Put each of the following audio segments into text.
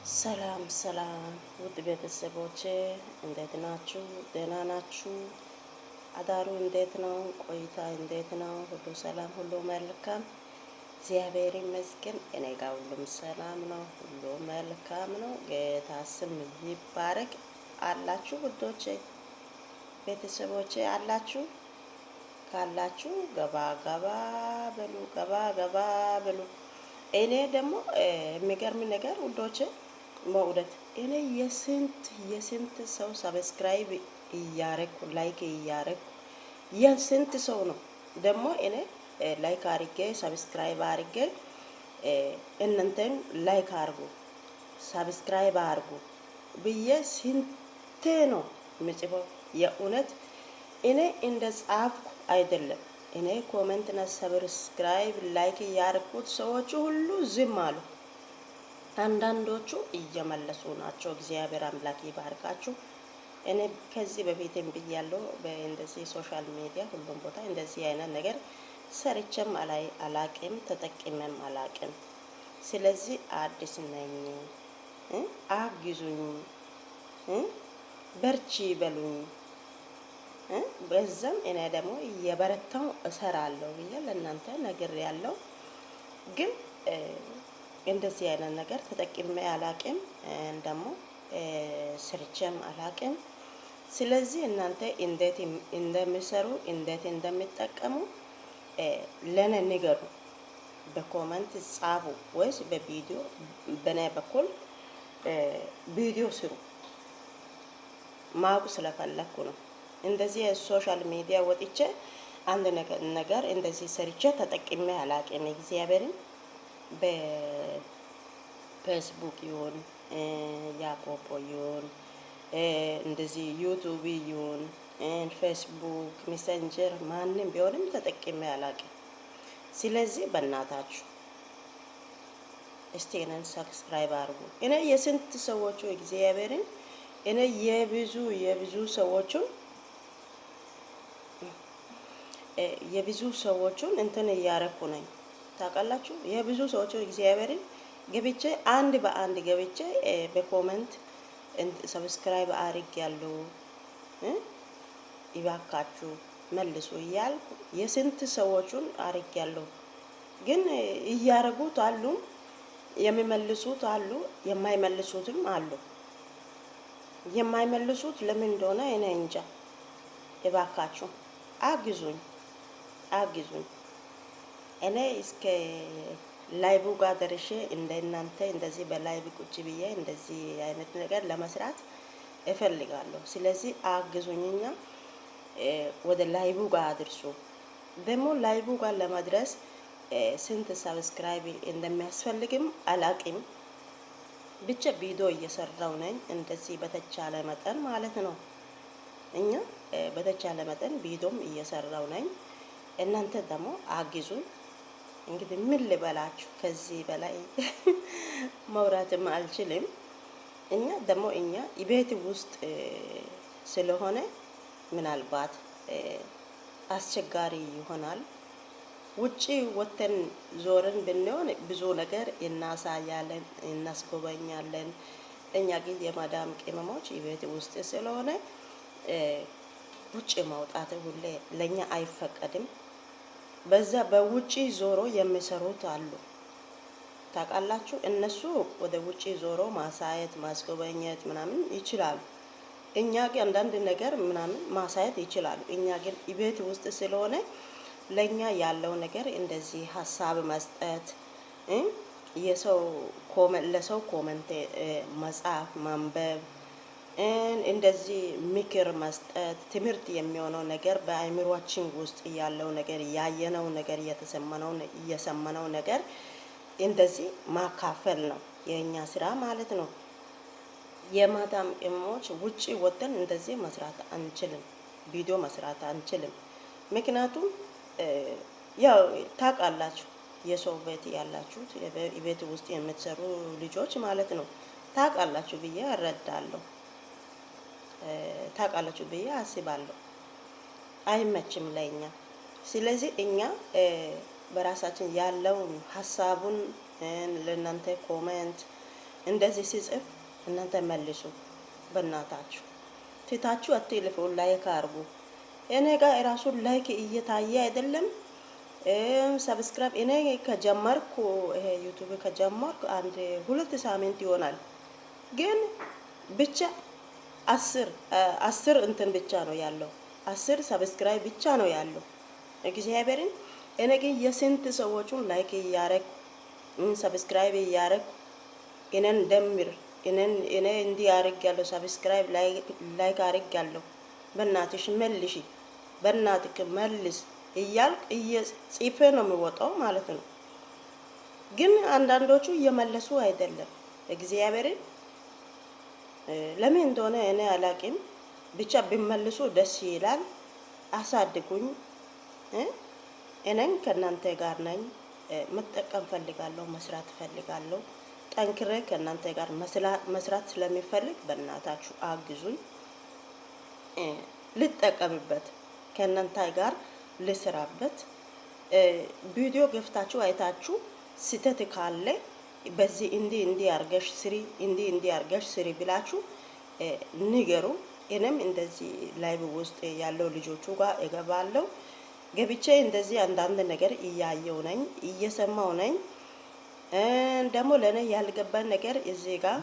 ሰላም ሰላም ውድ ቤተሰቦቼ እንዴት ናችሁ? ደህና ናችሁ? አዳሩ እንዴት ነው? ቆይታ እንዴት ነው? ሁሉ ሰላም፣ ሁሉ መልካም፣ እግዚአብሔር ይመስገን። እኔ ጋር ሁሉም ሰላም ነው፣ ሁሉ መልካም ነው። ጌታ ስም ይባረክ። አላችሁ ውዶቼ፣ ቤተሰቦቼ አላችሁ? ካላችሁ ገባ ገባ በሉ፣ ገባ ገባ በሉ። እኔ ደግሞ የሚገርም ነገር ውዶቼ መውደት እኔ የስንት ሰው ሰብስክራይብ እያረኩ ላይክ እያረኩ የስንት ሰው ነው ደግሞ እኔ ላይክ አርጌ ሰብስክራይብ አርጌ እናንተን ላይክ አርጉ ሰብስክራይብ አርጉ ብዬ ስንቴ ነው ምጽፈው። የእውነት እኔ እንደ ጻፍኩ አይደለም። እኔ ኮሜንት እና ሰብስክራይብ ላይክ ያርኩት ሰዎቹ ሁሉ ዝም አሉ። አንዳንዶቹ እየመለሱ ናቸው። እግዚአብሔር አምላክ ይባርካችሁ። እኔ ከዚህ በፊትም ብያለሁ፣ በእንደዚህ ሶሻል ሚዲያ ሁሉም ቦታ እንደዚህ አይነት ነገር ሰርቼም አላቅም፣ ተጠቅሜም አላቅም። ስለዚህ አዲስ ነኝ፣ አግዙኝ፣ በርቺ በሉኝ። በዛም እኔ ደግሞ እየበረታው እሰራለሁ ብዬ ለእናንተ ነግሬያለሁ። ግን እንደዚህ አይነት ነገር ተጠቅሜ አላቅም፣ ደግሞ ስርቼም አላቅም። ስለዚህ እናንተ እንዴት እንደሚሰሩ እንዴት እንደሚጠቀሙ ለኔ ንገሩ፣ በኮመንት ጻፉ፣ ወይስ በቪዲዮ በኔ በኩል ቪዲዮ ስሩ። ማወቅ ስለፈለኩ ነው። እንደዚህ ሶሻል ሚዲያ ወጥቼ አንድ ነገር እንደዚህ ሰርቼ ተጠቅሜ አላቅም። እግዚአብሔርን በፌስቡክ ይሁን ያፖፖ ይሁን እንደዚህ ዩቱብ ይሁን ፌስቡክ ሜሴንጀር ማንም ቢሆንም ተጠቅሜ አላቅም። ስለዚህ በእናታችሁ እስቲ እኔን ሰብስክራይብ አድርጉ። እኔ የስንት ሰዎቹ እግዚአብሔርን እኔ የብዙ ሰዎቹን እንትን እያረኩ ነኝ። ታውቃላችሁ፣ የብዙ ሰዎች እግዚአብሔርን ገብቼ አንድ በአንድ ገብቼ በኮሜንት ሰብስክራይብ አርግ ያለው ይባካችሁ መልሱ እያልኩ የስንት ሰዎቹን አርግ ያለው። ግን እያረጉት አሉ፣ የሚመልሱት አሉ፣ የማይመልሱትም አሉ። የማይመልሱት ለምን እንደሆነ እኔ እንጃ። ይባካችሁ አግዙኝ፣ አግዙኝ። እኔ እስከ ላይቡ ጋር ደርሼ እንደናንተ እንደዚህ በላይብ ቁጭ ብዬ እንደዚህ አይነት ነገር ለመስራት እፈልጋለሁ። ስለዚህ አግዙኝኛ ወደ ላይቡ ጋር አድርሱ። ደግሞ ላይቡ ጋር ለመድረስ ስንት ሰብስክራይብ እንደሚያስፈልግም አላቅም። ብቻ ቪዲዮ እየሰራው ነኝ እንደዚህ በተቻለ መጠን ማለት ነው። እኛ በተቻለ መጠን ቪዲዮም እየሰራው ነኝ። እናንተ ደግሞ አግዙኝ። እንግዲህ ምን ልበላችሁ፣ ከዚህ በላይ መውራትም አልችልም። እኛ ቤት ውስጥ ስለሆነ ምናልባት አስቸጋሪ ይሆናል። ውጪ ወተን ዞርን ብንሆን ብዙ ነገር እናሳያለን፣ እናስጎበኛለን። እኛ ግን የማዳም ቅመሞች ቤት ውስጥ ስለሆነ ውጪ መውጣት ሁሌ ለኛ አይፈቀድም። በዛ በውጪ ዞሮ የሚሰሩት አሉ። ታውቃላችሁ፣ እነሱ ወደ ውጪ ዞሮ ማሳየት ማስጎበኘት ምናምን ይችላሉ። እኛ ግን አንዳንድ ነገር ምናምን ማሳየት ይችላሉ። እኛ ግን ቤት ውስጥ ስለሆነ ለኛ ያለው ነገር እንደዚህ ሀሳብ መስጠት፣ ለሰው ኮመንት መጻፍ፣ ማንበብ፣ እንደዚህ ምክር መስጠት፣ ትምህርት የሚሆነው ነገር በአእምሮአችን ውስጥ ያለው ነገር ያየነው ነገር እየሰማነው ነገር እንደዚህ ማካፈል ነው የኛ ስራ ማለት ነው። የማዳም ቅመሞች ውጪ ወጥተን እንደዚህ መስራት አንችልም፣ ቪዲዮ መስራት አንችልም። ምክንያቱም ያው ታውቃላችሁ፣ የሰው ቤት ያላችሁት ቤት ውስጥ የምትሰሩ ልጆች ማለት ነው ታውቃላችሁ ብዬ እረዳለሁ። ታውቃላችሁ ብዬ አስባለሁ። አይመችም ለኛ። ስለዚህ እኛ በራሳችን ያለውን ሀሳቡን ለእናንተ ኮሜንት እንደዚህ ሲጽፍ እናንተ መልሱ። በእናታችሁ ትታችሁ አትልፉ። ላይክ አርጉ። እኔ ጋር ራሱ ላይክ እየታየ አይደለም። ሰብስክራይብ እኔ ከጀመርኩ ይሄ ዩቲዩብ ከጀመርኩ አንድ 2 ሳምንት ይሆናል። ግን ብቻ 10 እንትን ብቻ ነው ያለው። 10 ሰብስክራይብ ብቻ ነው ያለው። እግዚአብሔርን እኔ ግን የስንት ሰዎቹን ላይክ እያረኩ ሰብስክራይብ እያረኩ እኔን ደምር እኔ እንዲህ አድርጊያለሁ፣ ሰብስክራይብ ላይክ አድርጊያለሁ፣ በእናትሽ መልሺ፣ በእናትክ መልስ እያልክ እየጽፌ ነው የሚወጣው ማለት ነው። ግን አንዳንዶቹ እየመለሱ አይደለም። እግዚአብሔርን ለምን እንደሆነ እኔ አላቅም። ብቻ ቢመልሱ ደስ ይላል። አሳድጉኝ። እኔን ከእናንተ ጋር ነኝ። መጠቀም ፈልጋለሁ፣ መስራት ፈልጋለሁ። ጠንክሬ ከእናንተ ጋር መስራት ስለሚፈልግ በእናታችሁ አግዙኝ። ልጠቀምበት፣ ከእናንተ ጋር ልስራበት። ቪዲዮ ገፍታችሁ አይታችሁ ስህተት ካለ በዚህ እንዲህ አርገሽ ስሪ፣ እንዲህ አርገሽ ስሪ ብላችሁ ንገሩ። እኔም እንደዚህ ላይቭ ውስጥ ያለው ልጆቹ ጋር እገባለሁ። ገብቼ እንደዚህ አንዳንድ ነገር እያየው ነኝ፣ እየሰማው ነኝ። ደግሞ ለኔ ያልገባን ነገር እዚህ ጋር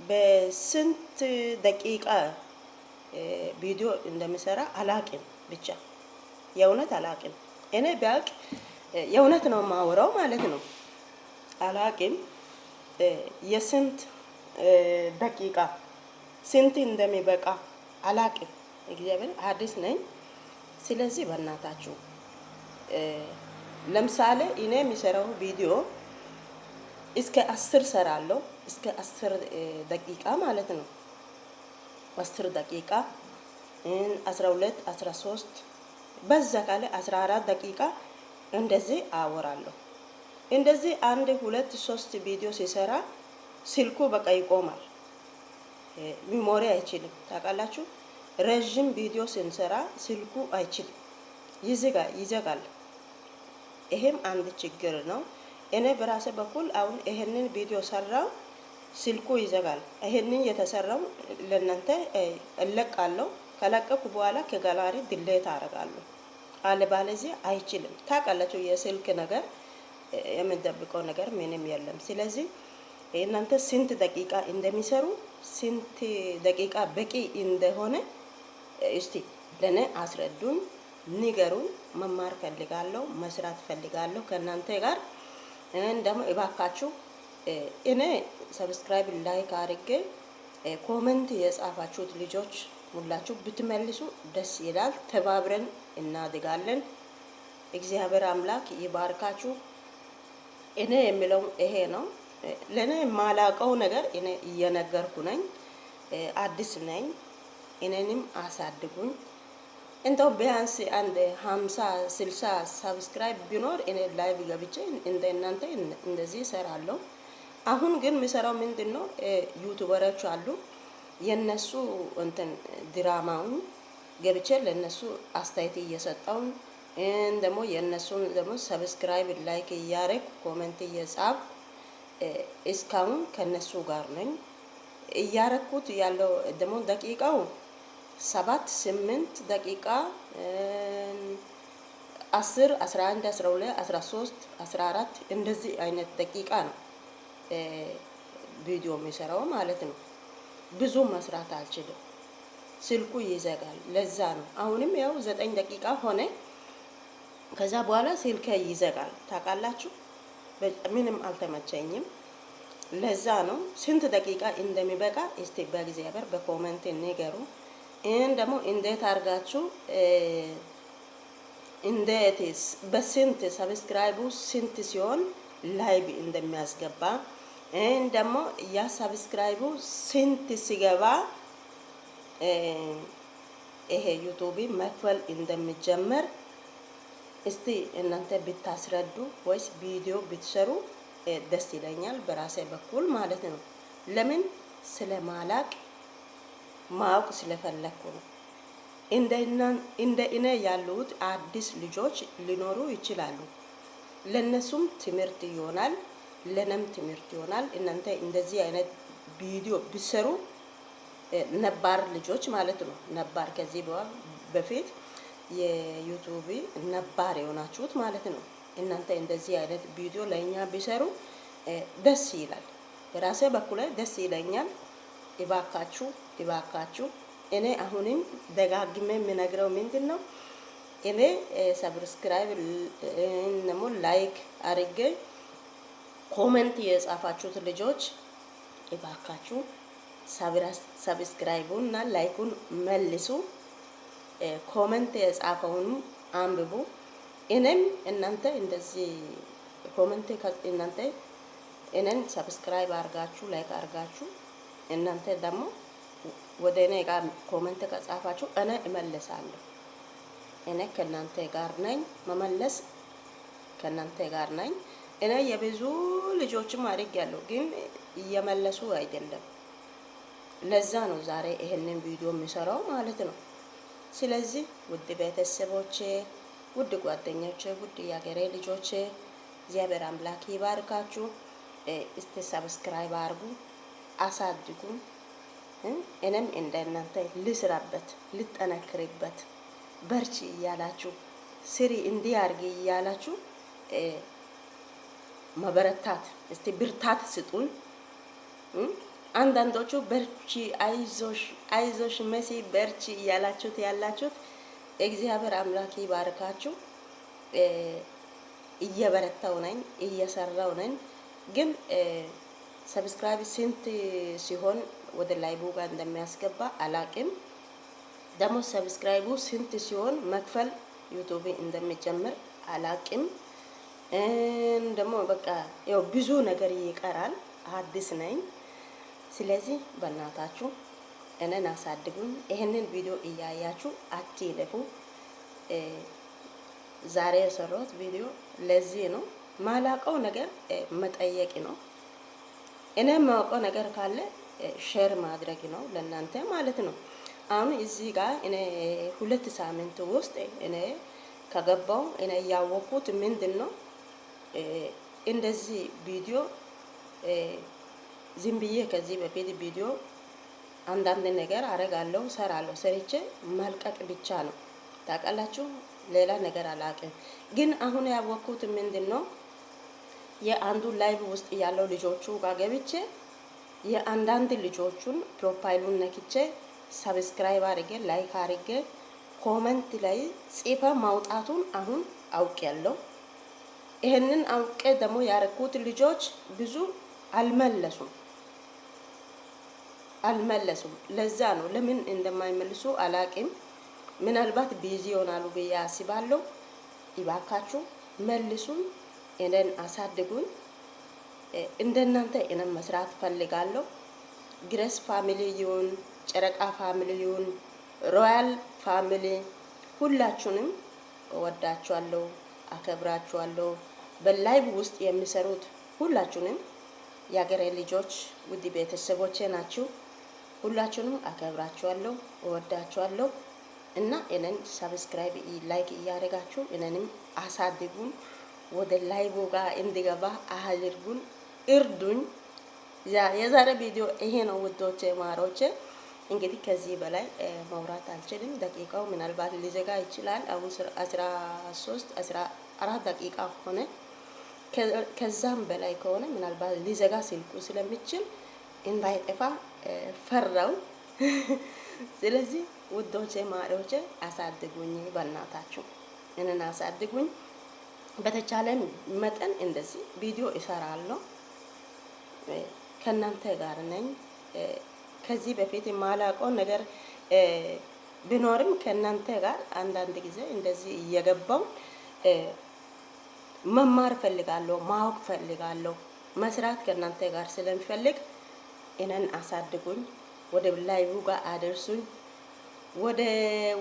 በስንት ደቂቃ ቪዲዮ እንደምሰራ አላቅም። ብቻ የእውነት አላቅም። እኔ ቢያውቅ የእውነት ነው ማወራው ማለት ነው። አላቅም የስንት ደቂቃ ስንት እንደሚበቃ አላቅም። እግዚአብሔር አዲስ ነኝ። ስለዚህ በእናታችሁ ለምሳሌ እኔ የሚሰራው ቪዲዮ እስከ 10 ሰራለሁ፣ እስከ 10 ደቂቃ ማለት ነው። 10 ደቂቃ 12 13 በዛ ካለ 14 ደቂቃ እንደዚህ አወራለሁ። እንደዚህ 1 2 3 ቪዲዮ ሲሰራ ስልኩ በቃ ይቆማል። ሚሞሪ አይችልም። ታውቃላችሁ፣ ረጅም ቪዲዮ ስንሰራ ስልኩ አይችልም፣ ይዘጋል። ይሄም አንድ ችግር ነው። እኔ በራሴ በኩል አሁን ይሄንን ቪዲዮ ሰራው፣ ስልኩ ይዘጋል። ይሄንን የተሰራው ለእናንተ እለቃለሁ። ከለቀኩ በኋላ ከጋላሪ ድሌት አደርጋለሁ። አለበለዚያ አይችልም። ታውቃላችሁ፣ የስልክ ነገር የምንደብቀው ነገር ምንም የለም። ስለዚህ እናንተ ስንት ደቂቃ እንደሚሰሩ ስንት ደቂቃ በቂ እንደሆነ እስቲ ለኔ አስረዱኝ፣ ንገሩኝ። መማር ፈልጋለሁ፣ መስራት ፈልጋለሁ ከእናንተ ጋር። ደግሞ እባካችሁ እኔ ሰብስክራይብ ላይክ አድርጌ ኮሜንት የጻፋችሁት ልጆች ሁላችሁ ብትመልሱ ደስ ይላል። ተባብረን እናድጋለን። እግዚአብሔር አምላክ ይባርካችሁ። እኔ የሚለው ይሄ ነው። ለኔ የማላቀው ነገር እኔ እየነገርኩ ነኝ። አዲስ ነኝ። እኔንም አሳድጉኝ። እንደው ቢያንስ አንድ 50 60 ሰብስክራይብ ቢኖር እኔ ላይቭ ገብቼ እንደ እናንተ እንደዚህ እሰራለሁ። አሁን ግን የሚሰራው ምንድነው? ዩቲዩበሮች አሉ፣ የነሱ እንትን ድራማውን ገብቼ ለነሱ አስተያየት እየሰጠው ደግሞ የነሱን ደግሞ ሰብስክራይብ ላይክ እያረግ ኮሜንት እየጻፍ እስካሁን ከነሱ ጋር ነኝ። እያረኩት ያለው ደግሞ ደቂቃው 7 8 ደቂቃ 10 11 12 13 14 እንደዚህ አይነት ደቂቃ ነው ቪዲዮ የሚሰራው ማለት ነው። ብዙ መስራት አልችልም፣ ስልኩ ይዘጋል። ለዛ ነው አሁንም ያው 9 ደቂቃ ሆነ። ከዛ በኋላ ስልኬ ይዘጋል። ታውቃላችሁ፣ ምንም አልተመቸኝም። ለዛ ነው ስንት ደቂቃ እንደሚበቃ እስቲ በእግዚአብሔር በኮሜንት ንገሩ። ደግሞ እንዴት አርጋችሁ እንዴት በስንት ሰብስክራይቡ ስንት ሲሆን ላይቭ እንደሚያስገባ ደግሞ ያ ሰብስክራይቡ ስንት ሲገባ ይሄ ዩቲዩብ መክፈል እንደሚጀመር እስቲ እናንተ ብታስረዱ ወይስ ቪዲዮ ብትሰሩ ደስ ይለኛል፣ በራሴ በኩል ማለት ነው። ለምን ስለማላቅ ማወቅ ስለፈለኩ ነው። እንደ እኔ ያሉት አዲስ ልጆች ሊኖሩ ይችላሉ። ለነሱም ትምህርት ይሆናል፣ ለነም ትምህርት ይሆናል። እናንተ እንደዚህ አይነት ቪዲዮ ቢሰሩ ነባር ልጆች ማለት ነው። ነባር ከዚህ በፊት የዩቲዩብ ነባር የሆናችሁት ማለት ነው። እናንተ እንደዚህ አይነት ቪዲዮ ለኛ ቢሰሩ ደስ ይላል። በራሴ በኩል ደስ ይለኛል። ይባካችሁ ይባካችሁ። እኔ አሁንም ደጋግሜ የምነግረው ምንድነው እኔ ሰብስክራይብ ደግሞ ላይክ አድርጌ ኮሜንት የጻፋችሁት ልጆች ይባካችሁ ሰብስክራይቡን እና ላይኩን መልሱ። ኮሜንት የጻፈውን አንብቡ። እኔም እናንተ እንደዚህ ኮሜንት እናንተ እኔን ሰብስክራይብ አርጋችሁ ላይክ አርጋችሁ እናንተ ደግሞ ወደ እኔ ጋር ኮሜንት ከጻፋችሁ እኔ እመልሳለሁ። እኔ ከእናንተ ጋር ነኝ፣ መመለስ ከእናንተ ጋር ነኝ። እኔ የብዙ ልጆችም አድርጌያለሁ፣ ግን እየመለሱ አይደለም። ለዛ ነው ዛሬ ይሄንን ቪዲዮ የሚሰራው ማለት ነው። ስለዚህ ውድ ቤተሰቦቼ፣ ውድ ጓደኞቼ፣ ውድ የሀገሬ ልጆቼ እግዚአብሔር አምላክ ይባርካችሁ። እስቲ ሰብስክራይብ አርጉ፣ አሳድጉ። እኔም እንደናንተ ልስራበት፣ ልጠነክርበት፣ በርቺ እያላችሁ ስሪ እንዲህ አርጊ እያላችሁ መበረታት እስቲ ብርታት ስጡን። አንዳንዶቹ በርቺ፣ አይዞሽ አይዞሽ መሲ በርቺ እያላችሁት ያላችሁት እግዚአብሔር አምላክ ይባርካችሁ። እየበረታው ነኝ፣ እየሰራው ነኝ። ግን ሰብስክራይብ ስንት ሲሆን ወደ ላይቡ ጋር እንደሚያስገባ አላቅም። ደግሞ ሰብስክራይቡ ስንት ሲሆን መክፈል ዩቲዩብ እንደሚጀምር አላቅም። ደግሞ በቃ ያው ብዙ ነገር ይቀራል። አዲስ ነኝ። ስለዚህ በእናታችሁ እኔን አሳድጉኝ። ይሄንን ቪዲዮ እያያችሁ አትለፉ። ዛሬ የሰራሁት ቪዲዮ ለዚህ ነው። ማላቀው ነገር መጠየቅ ነው። እኔ የማውቀው ነገር ካለ ሼር ማድረግ ነው ለእናንተ ማለት ነው። አሁን እዚህ ጋር እኔ 2 ሳምንት ውስጥ እኔ ከገባው እኔ ያወቁት ምንድነው እንደዚህ ቪዲዮ ዝም ብዬ ከዚህ በፊት ቪዲዮ አንዳንድ ነገር አረጋለሁ፣ ሰራለሁ፣ ሰርቼ መልቀቅ ብቻ ነው ታውቃላችሁ። ሌላ ነገር አላውቅም። ግን አሁን ያወቅኩት ምንድነው የአንዱ ላይቭ ውስጥ ያለው ልጆቹ ጋር ገብቼ የአንዳንድ ልጆቹን ፕሮፋይሉን ነክቼ ሰብስክራይብ አድርጌ ላይክ አድርጌ ኮሜንት ላይ ጽፈ ማውጣቱን አሁን አውቄያለሁ። ይሄንን አውቄ ደግሞ ያረኩት ልጆች ብዙ አልመለሱም። ለዛ ነው ለምን እንደማይመልሱ አላቅም። ምናልባት ቢዚ ይሆናሉ ብዬ አስባለሁ። ይባካችሁ መልሱን፣ እኔን አሳድጉኝ። እንደናንተ እኔን መስራት ፈልጋለሁ። ግሬስ ፋሚሊ ይሁን፣ ጨረቃ ፋሚሊ ይሁን፣ ሮያል ፋሚሊ ሁላችሁንም እወዳችኋለሁ፣ አከብራችኋለሁ። በላይቭ ውስጥ የሚሰሩት ሁላችሁንም የሀገሬ ልጆች ውድ ቤተሰቦቼ ናችሁ። ሁላችሁንም አከብራችኋለሁ፣ እወዳችኋለሁ እና እኔን ሰብስክራይብ ላይክ እያደረጋችሁ እኔንም አሳድጉን። ወደ ላይቭ ጋር እንዲገባ አድርጉን፣ እርዱኝ። የዛሬ ቪዲዮ ይሄ ነው ውዶቼ ማሮቼ። እንግዲህ ከዚህ በላይ ማውራት አልችልም። ደቂቃው ምናልባት ሊዘጋ ይችላል። አሁን 13 14 ደቂቃ ሆነ። ከዛም በላይ ከሆነ ምናልባት ሊዘጋ ስልኩ ስለሚችል እንዳይጠፋ ፈራው። ስለዚህ ውዶቼ ማሮቼ አሳድጉኝ፣ በእናታችሁ እኔን አሳድጉኝ። በተቻለ መጠን እንደዚህ ቪዲዮ እሰራለሁ። ከእናንተ ጋር ነኝ። ከዚህ በፊት የማላውቀው ነገር ቢኖርም ከእናንተ ጋር አንዳንድ ጊዜ እንደዚህ እየገባው መማር ፈልጋለሁ፣ ማወቅ ፈልጋለሁ። መስራት ከእናንተ ጋር ስለሚፈልግ እኔን አሳድጉኝ፣ ወደ ላይቭ ጋር አድርሱኝ፣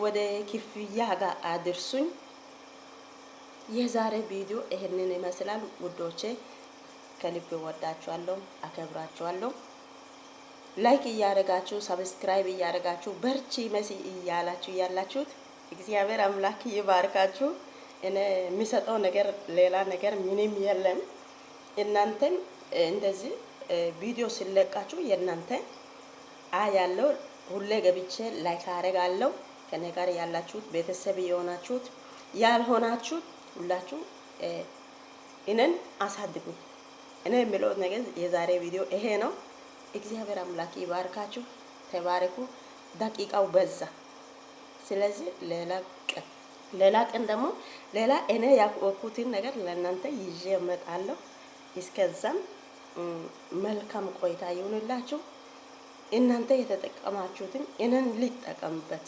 ወደ ክፍያ ጋር አድርሱኝ። የዛሬ ቪዲዮ ይሄንን ይመስላል ውዶቼ። ከልብ ወዳችኋለሁ፣ አከብራችኋለሁ። ላይክ እያደረጋችሁ ሰብስክራይብ እያደረጋችሁ በርቺ መሲ እያላችሁ ያላችሁት እግዚአብሔር አምላክ ይባርካችሁ። እኔ የሚሰጠው ነገር ሌላ ነገር ምንም የለም። እናንተን እንደዚህ ቪዲዮ ሲለቃችሁ የእናንተ ያለው ሁሌ ገብቼ ላይክ አደርጋለሁ። ከኔ ጋር ያላችሁት ቤተሰብ የሆናችሁት ያልሆናችሁት ሁላችሁ እኔን አሳድጉ። እኔ የምለው ነገር የዛሬ ቪዲዮ ይሄ ነው። እግዚአብሔር አምላክ ይባርካችሁ፣ ተባረኩ። ደቂቃው በዛ። ስለዚህ ሌላ ቀን ደግሞ ሌላ እኔ ያወቅኩትን ነገር ለእናንተ ይዤ እመጣለሁ። እስከዛም መልካም ቆይታ ይሁንላችሁ። እናንተ የተጠቀማችሁትን እኔን ሊጠቀምበት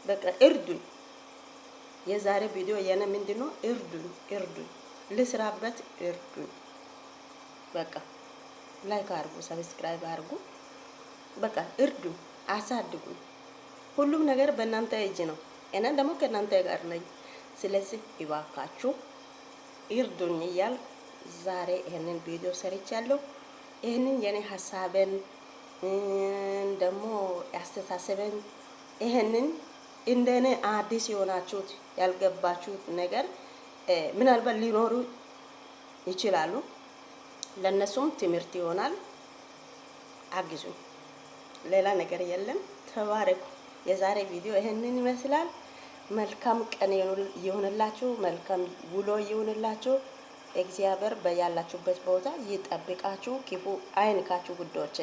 በቃ እርዱኝ። የዛሬ ቪዲዮ የኔ ምንድነው? እርዱኝ ልስራበት፣ እርዱኝ። በቃ ላይክ አድርጉ፣ ሰብስክራይብ አድርጉ። በቃ እርዱኝ፣ አሳድጉኝ። ሁሉም ነገር በእናንተ እጅ ነው። እኔ ደግሞ ከእናንተ ጋር ነኝ። ስለዚህ ይባካችሁ እርዱኝ እያል ዛሬ ይሄንን ቪዲዮ ሰርቻለሁ። ይሄንን የኔ ሀሳብን ደግሞ ያስተሳሰበን ይሄንን እንደኔ አዲስ የሆናችሁት ያልገባችሁት ነገር ምናልባት ሊኖሩ ይችላሉ። ለነሱም ትምህርት ይሆናል። አግዙኝ። ሌላ ነገር የለም። ተባረኩ። የዛሬ ቪዲዮ ይሄንን ይመስላል። መልካም ቀን ይሁንላችሁ። መልካም ውሎ ይሁንላችሁ። እግዚአብሔር በያላችሁበት ቦታ ይጠብቃችሁ። ክፉ አይንካችሁ ጉዶቼ።